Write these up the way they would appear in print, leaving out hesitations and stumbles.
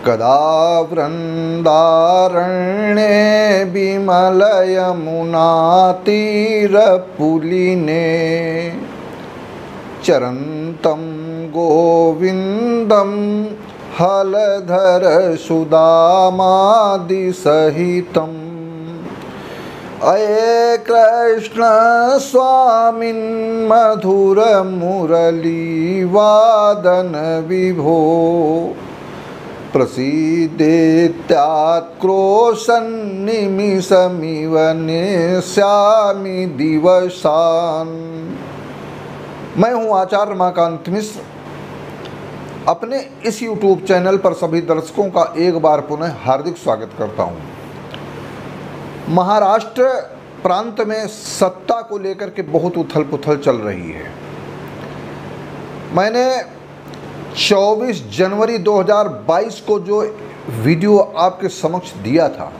कदा वृन्दारण्ये विमलयमुनातीरपुलिने चरन्तं गोविन्दं हलधरसुदामादिसहितम् अये कृष्ण स्वामिन् मधुरमुरलीवादन विभो प्रसीदेत्याक्रोशन्निमिषमिव नेष्यामि दिवसान्। मैं हूं आचार्य रमाकांत मिश्र। अपने इस YouTube चैनल पर सभी दर्शकों का एक बार पुनः हार्दिक स्वागत करता हूं। महाराष्ट्र प्रांत में सत्ता को लेकर के बहुत उथल पुथल चल रही है। मैंने 24 जनवरी 2022 को जो वीडियो आपके समक्ष दिया था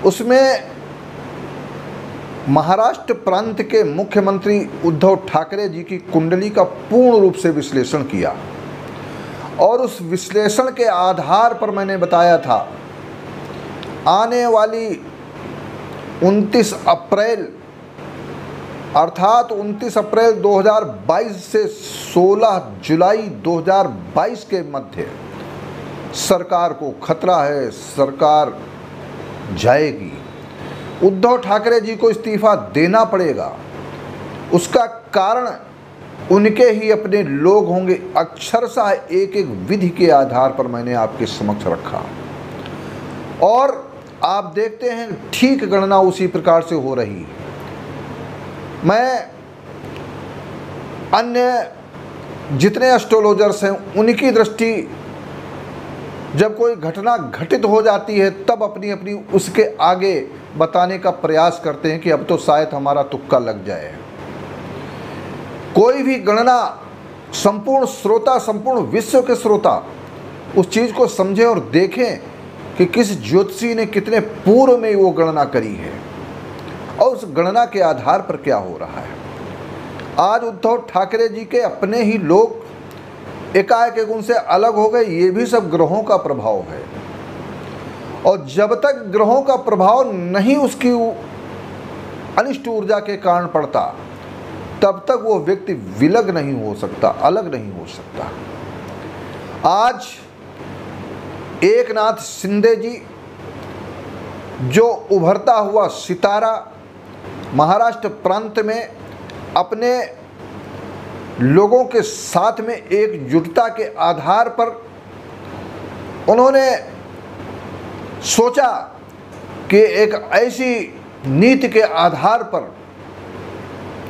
उसमें महाराष्ट्र प्रांत के मुख्यमंत्री उद्धव ठाकरे जी की कुंडली का पूर्ण रूप से विश्लेषण किया और उस विश्लेषण के आधार पर मैंने बताया था आने वाली 29 अप्रैल अर्थात 29 अप्रैल 2022 से 16 जुलाई 2022 के मध्य सरकार को खतरा है, सरकार जाएगी। उद्धव ठाकरे जी को इस्तीफा देना पड़ेगा। उसका कारण उनके ही अपने लोग होंगे। अक्षरशः एक एक विधि के आधार पर मैंने आपके समक्ष रखा और आप देखते हैं ठीक गणना उसी प्रकार से हो रही। मैं अन्य जितने एस्ट्रोलॉजर्स हैं उनकी दृष्टि जब कोई घटना घटित हो जाती है तब अपनी अपनी उसके आगे बताने का प्रयास करते हैं कि अब तो शायद हमारा तुक्का लग जाए। कोई भी गणना संपूर्ण श्रोता, संपूर्ण विश्व के श्रोता उस चीज़ को समझें और देखें कि किस ज्योतिषी ने कितने पूर्व में वो गणना करी है और उस गणना के आधार पर क्या हो रहा है। आज उद्धव ठाकरे जी के अपने ही लोग एकाएक उनसे अलग हो गए। ये भी सब ग्रहों का प्रभाव है और जब तक ग्रहों का प्रभाव नहीं उसकी अनिष्ट ऊर्जा के कारण पड़ता तब तक वो व्यक्ति विलग नहीं हो सकता, अलग नहीं हो सकता। आज एकनाथ शिंदे जी जो उभरता हुआ सितारा महाराष्ट्र प्रांत में अपने लोगों के साथ में एकजुटता के आधार पर उन्होंने सोचा कि एक ऐसी नीति के आधार पर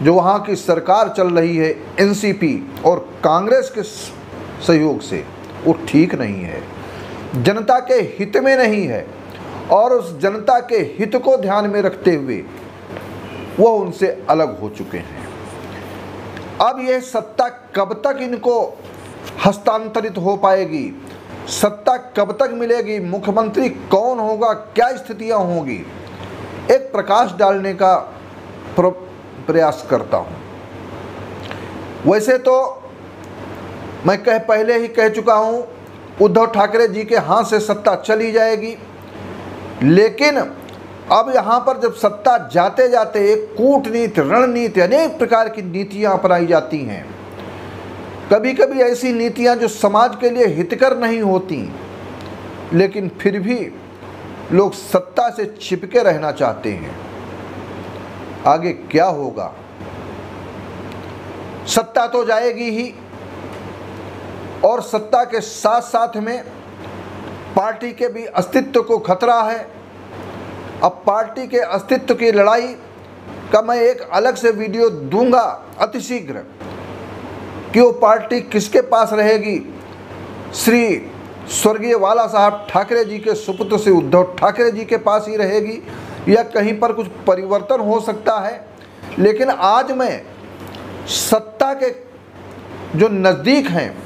जो वहाँ की सरकार चल रही है एनसीपी और कांग्रेस के सहयोग से, वो ठीक नहीं है, जनता के हित में नहीं है और उस जनता के हित को ध्यान में रखते हुए वो उनसे अलग हो चुके हैं। अब यह सत्ता कब तक इनको हस्तांतरित हो पाएगी, सत्ता कब तक मिलेगी, मुख्यमंत्री कौन होगा, क्या स्थितियां होंगी, एक प्रकाश डालने का प्रयास करता हूं। वैसे तो मैं पहले ही कह चुका हूं उद्धव ठाकरे जी के हाथ से सत्ता चली जाएगी, लेकिन अब यहाँ पर जब सत्ता जाते जाते एक कूटनीति, रणनीति, अनेक प्रकार की नीतियाँ अपनाई जाती हैं। कभी कभी ऐसी नीतियाँ जो समाज के लिए हितकर नहीं होती, लेकिन फिर भी लोग सत्ता से चिपके रहना चाहते हैं। आगे क्या होगा? सत्ता तो जाएगी ही और सत्ता के साथ साथ में पार्टी के भी अस्तित्व को खतरा है। अब पार्टी के अस्तित्व की लड़ाई का मैं एक अलग से वीडियो दूंगा अतिशीघ्र कि वो पार्टी किसके पास रहेगी। श्री स्वर्गीय बाला साहब ठाकरे जी के सुपुत्र से उद्धव ठाकरे जी के पास ही रहेगी या कहीं पर कुछ परिवर्तन हो सकता है। लेकिन आज मैं सत्ता के जो नज़दीक हैं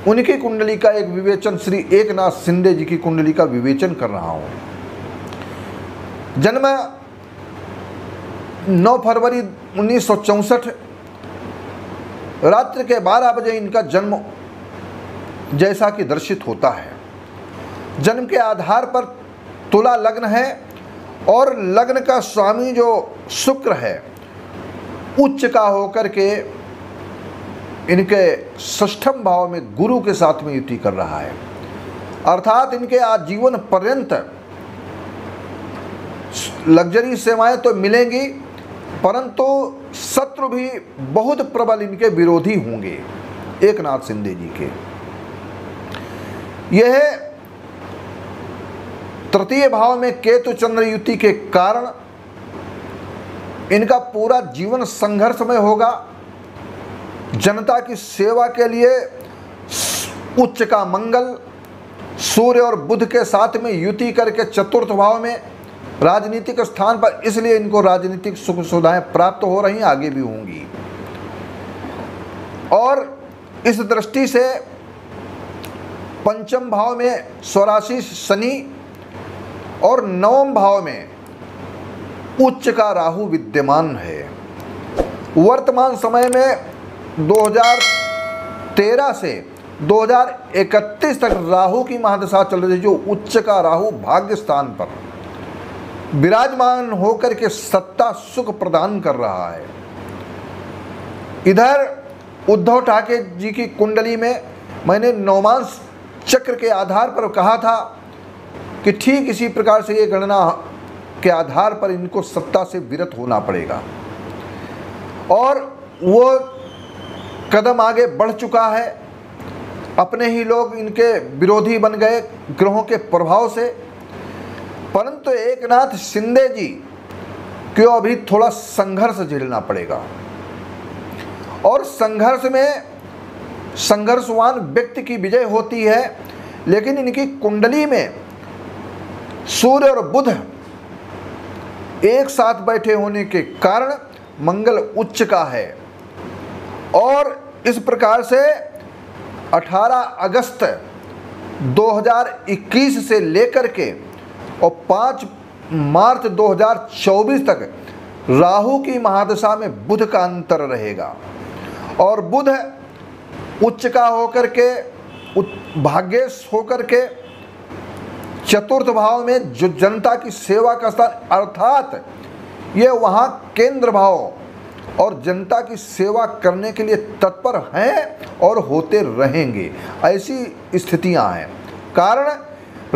उनकी कुंडली का एक विवेचन, श्री एकनाथ शिंदे जी की कुंडली का विवेचन कर रहा हूँ। जन्म 9 फरवरी 1964 रात्रि के 12 बजे इनका जन्म जैसा कि दर्शित होता है। जन्म के आधार पर तुला लग्न है और लग्न का स्वामी जो शुक्र है उच्च का होकर के इनके षष्ठम भाव में गुरु के साथ में युति कर रहा है, अर्थात इनके आजीवन पर्यंत लग्जरी सेवाएं तो मिलेंगी, परंतु शत्रु भी बहुत प्रबल इनके विरोधी होंगे एकनाथ शिंदे जी के। यह तृतीय भाव में केतु चंद्र युति के कारण इनका पूरा जीवन संघर्षमय होगा। जनता की सेवा के लिए उच्च का मंगल सूर्य और बुध के साथ में युति करके चतुर्थ भाव में राजनीतिक स्थान पर, इसलिए इनको राजनीतिक सुख सुविधाएं प्राप्त हो रही, आगे भी होंगी। और इस दृष्टि से पंचम भाव में स्वराशि शनि और नवम भाव में उच्च का राहु विद्यमान है। वर्तमान समय में 2013 से 2031 तक राहु की महादशा चल रही है, जो उच्च का राहु भाग्य स्थान पर विराजमान होकर के सत्ता सुख प्रदान कर रहा है। इधर उद्धव ठाकरे जी की कुंडली में मैंने नवमांश चक्र के आधार पर कहा था कि ठीक इसी प्रकार से ये गणना के आधार पर इनको सत्ता से विरत होना पड़ेगा, और वो कदम आगे बढ़ चुका है। अपने ही लोग इनके विरोधी बन गए ग्रहों के प्रभाव से, परंतु एकनाथ शिंदे जी को अभी थोड़ा संघर्ष झेलना पड़ेगा, और संघर्ष में संघर्षवान व्यक्ति की विजय होती है। लेकिन इनकी कुंडली में सूर्य और बुध एक साथ बैठे होने के कारण मंगल उच्च का है, और इस प्रकार से 18 अगस्त 2021 से लेकर के और 5 मार्च 2024 तक राहु की महादशा में बुध का अंतर रहेगा, और बुध उच्च का होकर के भाग्येश होकर के चतुर्थ भाव में जो जनता की सेवा का स्थान, अर्थात ये वहाँ केंद्र भाव और जनता की सेवा करने के लिए तत्पर हैं और होते रहेंगे, ऐसी स्थितियां हैं। कारण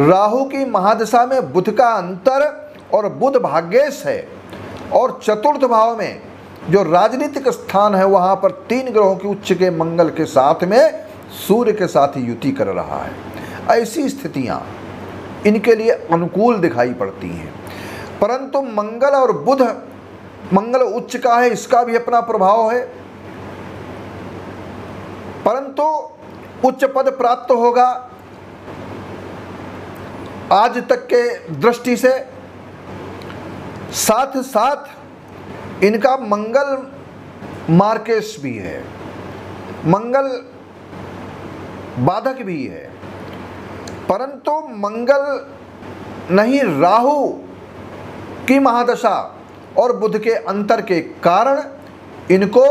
राहु की महादशा में बुध का अंतर और बुध भाग्येश है, और चतुर्थ भाव में जो राजनीतिक स्थान है वहाँ पर 3 ग्रहों के उच्च के मंगल के साथ में सूर्य के साथ ही युति कर रहा है। ऐसी स्थितियां इनके लिए अनुकूल दिखाई पड़ती हैं, परंतु मंगल और बुध, मंगल उच्च का है, इसका भी अपना प्रभाव है, परंतु उच्च पद प्राप्त होगा आज तक के दृष्टि से। साथ साथ इनका मंगल मार्केश भी है, मंगल बाधक भी है, परंतु मंगल नहीं, राहु की महादशा और बुध के अंतर के कारण इनको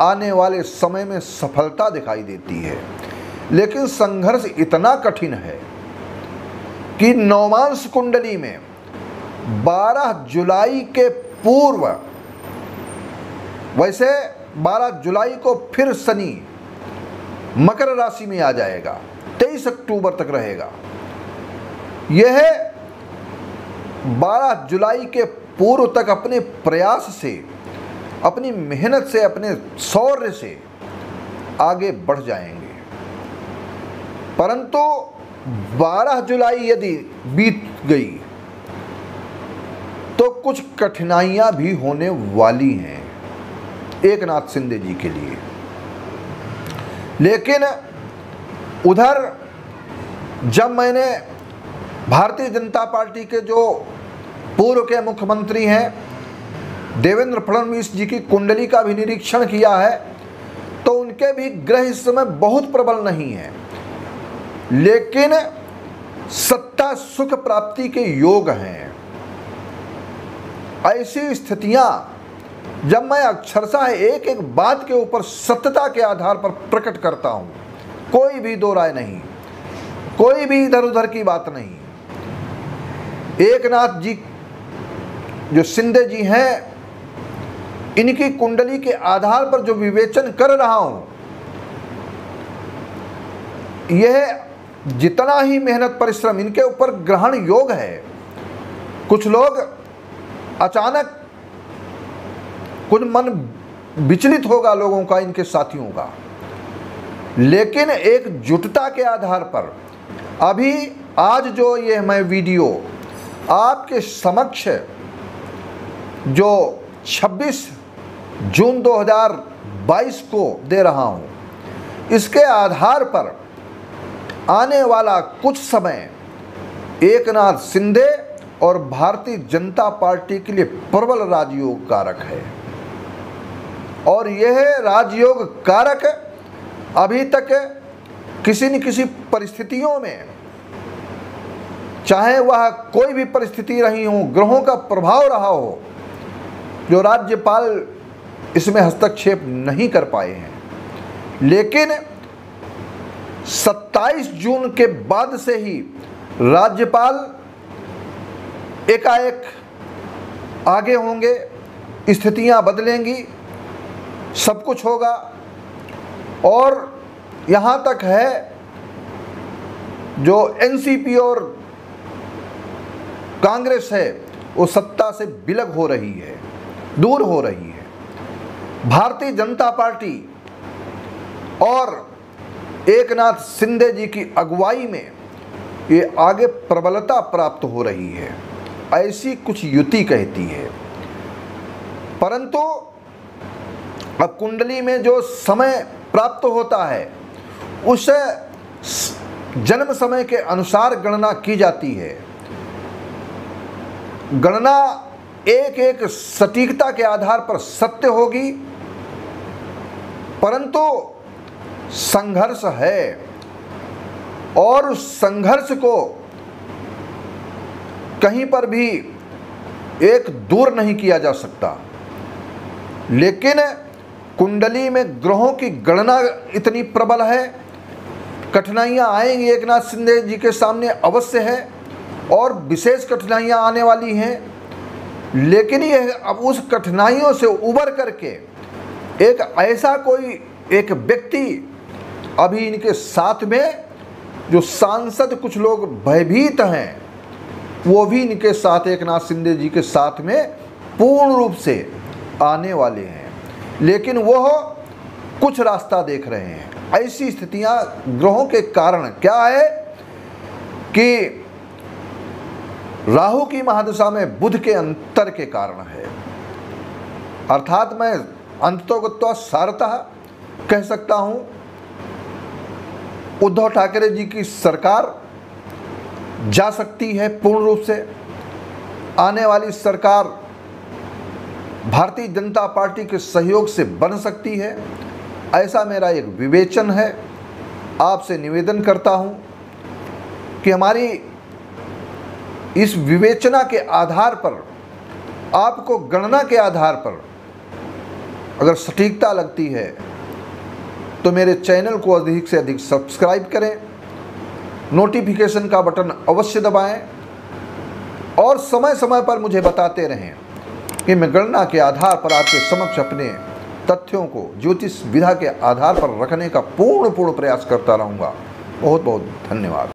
आने वाले समय में सफलता दिखाई देती है। लेकिन संघर्ष इतना कठिन है कि नवमांश कुंडली में 12 जुलाई के पूर्व, वैसे 12 जुलाई को फिर शनि मकर राशि में आ जाएगा, 23 अक्टूबर तक रहेगा। यह 12 जुलाई के पूर्व तक अपने प्रयास से, अपनी मेहनत से, अपने शौर्य से आगे बढ़ जाएंगे, परंतु 12 जुलाई यदि बीत गई तो कुछ कठिनाइयां भी होने वाली हैं एकनाथ शिंदे जी के लिए। लेकिन उधर जब मैंने भारतीय जनता पार्टी के जो पूर्व के मुख्यमंत्री हैं देवेंद्र फडणवीस जी की कुंडली का भी निरीक्षण किया है, तो उनके भी ग्रह इस समय बहुत प्रबल नहीं है, लेकिन सत्ता सुख प्राप्ति के योग हैं। ऐसी स्थितियां जब मैं अक्षरशः एक एक बात के ऊपर सत्यता के आधार पर प्रकट करता हूं, कोई भी दो राय नहीं, कोई भी इधर उधर की बात नहीं। एकनाथ जी जो शिंदे जी हैं, इनकी कुंडली के आधार पर जो विवेचन कर रहा हूं, यह जितना ही मेहनत परिश्रम इनके ऊपर ग्रहण योग है। कुछ लोग अचानक कुछ मन विचलित होगा लोगों का, इनके साथियों का, लेकिन एकजुटता के आधार पर अभी आज जो ये मैं वीडियो आपके समक्ष जो 26 जून 2022 को दे रहा हूं, इसके आधार पर आने वाला कुछ समय एकनाथ शिंदे और भारतीय जनता पार्टी के लिए प्रबल राजयोग कारक है। और यह राजयोग कारक अभी तक किसी न किसी परिस्थितियों में, चाहे वह कोई भी परिस्थिति रही हो, ग्रहों का प्रभाव रहा हो, जो राज्यपाल इसमें हस्तक्षेप नहीं कर पाए हैं। लेकिन 27 जून के बाद से ही राज्यपाल एकाएक आगे होंगे, स्थितियां बदलेंगी, सब कुछ होगा। और यहां तक है जो एनसीपी और कांग्रेस है वो सत्ता से विलग हो रही है, दूर हो रही है। भारतीय जनता पार्टी और एकनाथ शिंदे जी की अगुवाई में ये आगे प्रबलता प्राप्त हो रही है, ऐसी कुछ युति कहती है। परंतु अब कुंडली में जो समय प्राप्त होता है, उस जन्म समय के अनुसार गणना की जाती है। गणना एक एक सटीकता के आधार पर सत्य होगी, परंतु संघर्ष है और उस संघर्ष को कहीं पर भी एक दूर नहीं किया जा सकता। लेकिन कुंडली में ग्रहों की गणना इतनी प्रबल है, कठिनाइयां आएंगी एकनाथ शिंदे जी के सामने अवश्य है, और विशेष कठिनाइयां आने वाली हैं। लेकिन यह अब उस कठिनाइयों से उबर करके एक ऐसा कोई एक व्यक्ति अभी इनके साथ में, जो सांसद कुछ लोग भयभीत हैं, वो भी इनके साथ एकनाथ शिंदे जी के साथ में पूर्ण रूप से आने वाले हैं। लेकिन वह कुछ रास्ता देख रहे हैं। ऐसी स्थितियां ग्रहों के कारण क्या है कि राहु की महादशा में बुध के अंतर के कारण है। अर्थात मैं अंततोगत्वा सारतः कह सकता हूं, उद्धव ठाकरे जी की सरकार जा सकती है पूर्ण रूप से। आने वाली सरकार भारतीय जनता पार्टी के सहयोग से बन सकती है, ऐसा मेरा एक विवेचन है। आपसे निवेदन करता हूं कि हमारी इस विवेचना के आधार पर, आपको गणना के आधार पर अगर सटीकता लगती है तो मेरे चैनल को अधिक से अधिक सब्सक्राइब करें, नोटिफिकेशन का बटन अवश्य दबाएं और समय समय पर मुझे बताते रहें कि मैं गणना के आधार पर आपके समक्ष अपने तथ्यों को ज्योतिष विधा के आधार पर रखने का पूर्ण प्रयास करता रहूँगा। बहुत बहुत धन्यवाद।